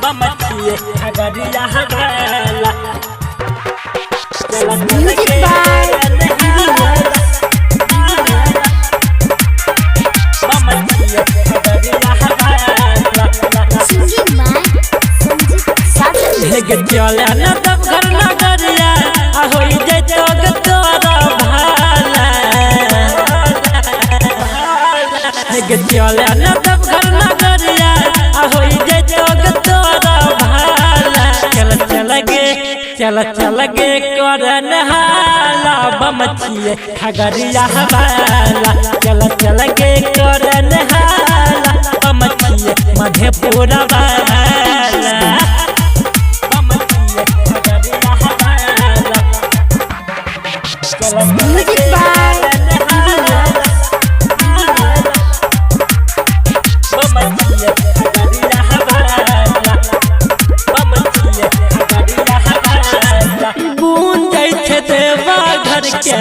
बमचिए खगड़िया वाला Music by बमचिए Khagaria वाला Singing by Sanjeet Sajan. हेगे चले न तब घर नगरिया होई जइतो ग तोरा भाला हेगे चले न तब घर नगरिया होई जइतो ग तोरा भाला चल गे करन हाला बमचिए खगड़िया वाला चल गे करन हाला बमचिए मधेपुरा वाला Music by घर के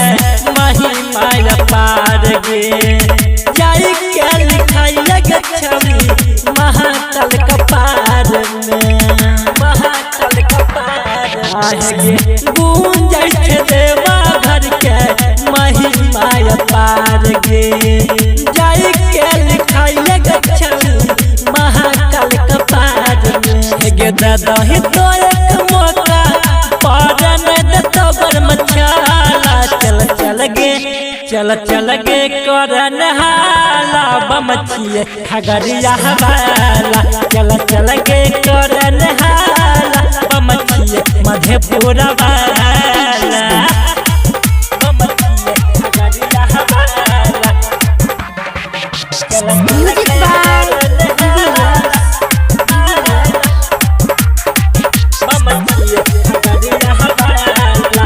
महिमा पार गे जाई के लिखाई लगे छवि महाकाल कपार में महाकाल कपार आगे गूंज देवा घर के महिमा पार गे जाई के लिखाई लगे छवि महाकाल कपार में गे दादा ही तो एक मौका पारन दतो बर मचाला चल गे करन हाला बमचिए खगड़िया वाला चल गे करन हाला बमचिए मधेपुरा वाला बमचिए खगड़िया वाला Music by बमचिए खगड़िया वाला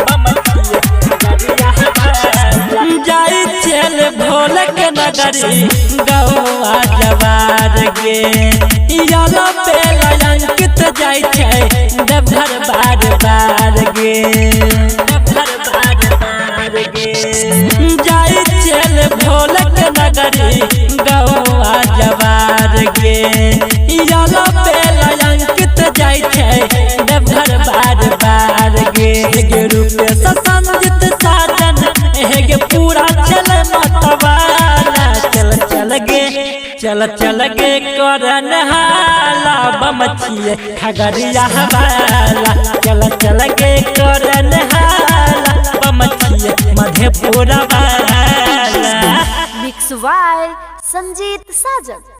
बमचिए खगड़िया वाला जाई चल भोल के नगरी गौआ जवार गे याला पे अंकित जाई छै देवघर बार गे देवघर बार गे जाई चल भोल के नगरी गौआ जवार गे याला पे अंकित जाई छै देवघर बार गे रूप संजीत साजन हेगे पूरा चल मतवाला चल गे करन हाला बमचिए खगड़िया वाला चल गे करन हाला बमचिए मधेपुरा वाला Mix by Sanjeet Sajan.